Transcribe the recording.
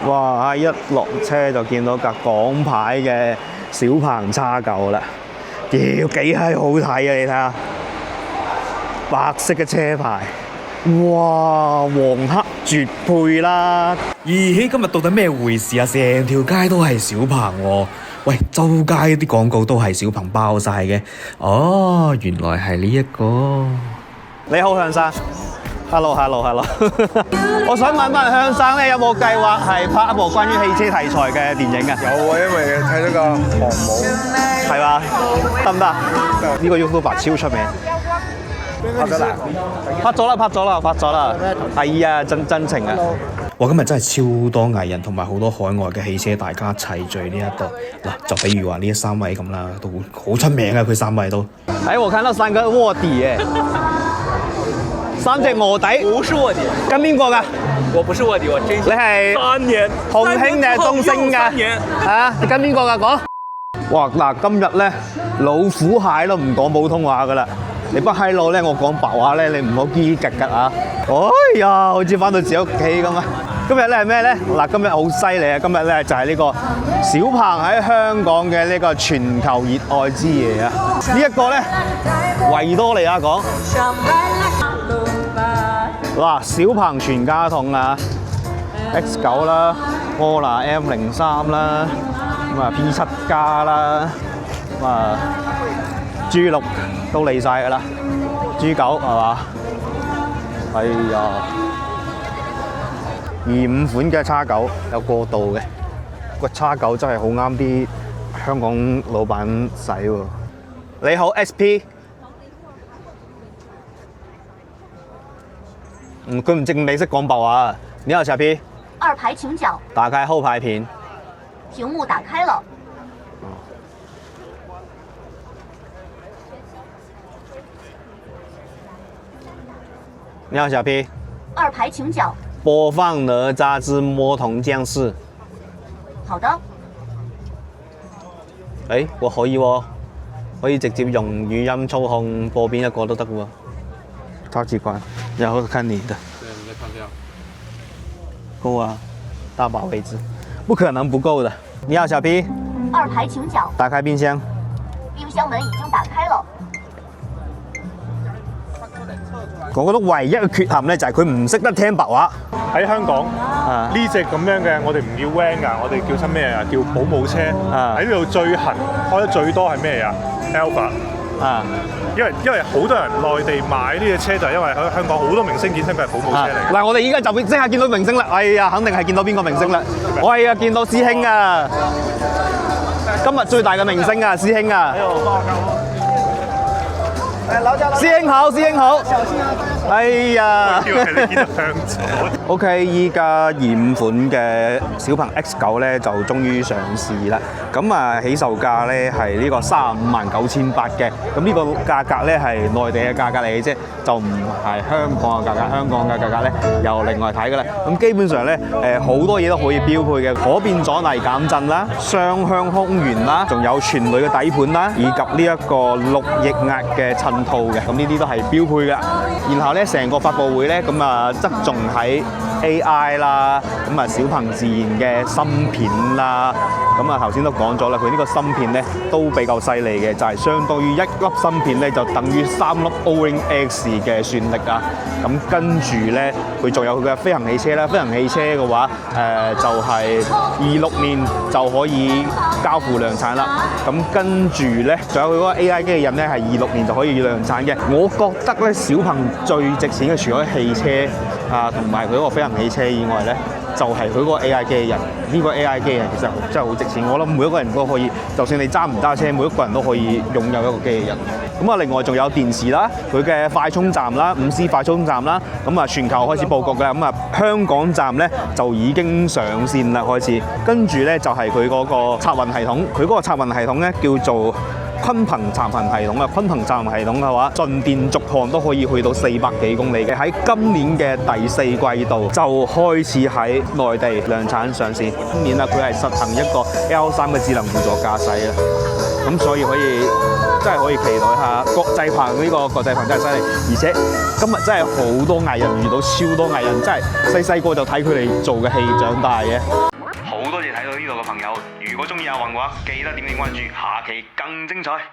哇！一落車就見到架港牌嘅小鵬 X9啦，屌幾閪好睇啊！你睇下，白色嘅車牌，哇！黃黑絕配啦！咦？今日到底咩回事啊？成條街都係小鵬喎！喂，周街啲廣告都係小鵬包晒嘅。哦，原來係呢一個。你好，向生。Hello。我想問向生咧，有冇計劃係拍一部關於汽車題材嘅電影啊？有啊，因為睇到個航母，係嘛？得唔得？呢個 YouTuber 超出名。拍咗啦，拍咗啦。係啊，真情啊！哇！今日真係超多藝人同埋好多海外嘅汽車大家齊聚呢一度嗱，就比如話呢三位咁啦，都好出名啊！佢三位都。我看到三個臥底三隻臥底。不是臥底，跟邊個㗎？我不是臥底，我真你係3年，洪興定係東升㗎？你跟邊個㗎？講。哇！嗱，今日咧老虎蟹都唔講普通話㗎啦。你不閪佬咧，我講白話咧，你唔好嘰嘰吉吉啊！哎呀，好似翻到自己屋企咁啊！今日咧係咩咧？嗱，今日好犀利啊！今日咧就係呢個小鵬喺香港嘅呢個全球熱愛之夜啊！呢一個咧維多利亞港，哇！小鵬全家桶啊 ，X9 啦，柯拿 M03啦，咁啊 P7 加啦，咁啊 G6 都嚟晒㗎啦 ，G9 係嘛？哎呀，25款嘅 X9 有過渡嘅，個 X9 真係好啱啲香港老闆使喎。你好 SP， 佢唔正你識講白話。你好小 P， 2排請講。打開後排屏，屏幕打開了。你好，小 P。2排請講。播放哪吒之魔童降世。好的。我可以喎，可以直接用語音操控播邊一個都得喎。超級關，然後看你的。對，你再看這樣。夠啊，大把位置，不可能不夠的。你好，小 P。2排請講。打開冰箱。冰箱門已經打開了。我覺得唯一嘅缺陷咧就係佢唔識得聽白話。喺香港呢隻咁樣嘅，我哋唔叫 van 㗎，我哋叫親咩啊？叫保姆車。喺呢度最行開得最多係咩啊 ？Alpha。因為好多人內地買呢隻車就係因為喺香港好多明星見親佢係保姆車嚟。嗱，我哋依家就會即刻見到明星啦。哎呀，肯定係見到邊個明星啦？我係啊，見到師兄啊，今日最大嘅明星啊，師兄啊。師兄好，師兄好。哎呀，OK， 依家25款嘅小鵬 X9咧就終於上市啦。咁啊，起售價咧係呢個359800嘅。咁呢個價格咧係內地嘅價格嚟嘅啫，就唔係香港嘅價格。香港嘅價格咧又另外睇㗎啦。咁基本上咧好多嘢都可以標配嘅，可變阻尼減震啦，雙向空懸啦，仲有全鋁嘅底盤啦，以及呢一個6液壓嘅襯套嘅。咁呢啲都係標配㗎。然後咧，成個發佈會咧，咁啊側重喺 AI 啦，咁啊小鵬自研嘅芯片啦，咁啊頭先都講咗啦，佢呢個芯片咧都比較犀利嘅，就係相當於一粒芯片咧就等於3粒 O-Ring X 嘅算力啊。咁跟住咧，佢仲有佢嘅飛行汽車啦，飛行汽車嘅話就係26年就可以交付量產啦。咁跟住咧，仲有佢嗰個 AI 機器人咧係26年就可以量產嘅。我覺得咧，小鵬最值錢嘅除咗汽車同埋佢嗰個飛行汽車以外咧，就係佢嗰個 AI 機器人。呢個 AI 機器人其實真係好值錢，我諗每一個人都可以，就算你揸唔揸車，每一個人都可以擁有一個機器人。咁啊，另外仲有電池啦，佢嘅快充站啦，5C 快充站啦，咁啊全球開始佈局嘅，咁啊香港站咧就已經上線啦開始。跟住咧就係佢嗰個插運系統，佢嗰個插運系統咧叫做鯤鵬插運系統啊，鯤鵬插運系統嘅話，盡電續航都可以去到400幾公里嘅。喺今年嘅第4季度就開始喺內地量產上線。今年啊，佢係實行一個 L3嘅智能輔助駕駛啊，咁所以真係可以期待下國際鵬呢個國際鵬真係犀利，而且今日真係好多藝人遇到超多藝人，真係細個就睇佢哋做嘅戲長大嘅。呢度嘅朋友，如果中意阿雲嘅話，記得點關注，下期更精彩。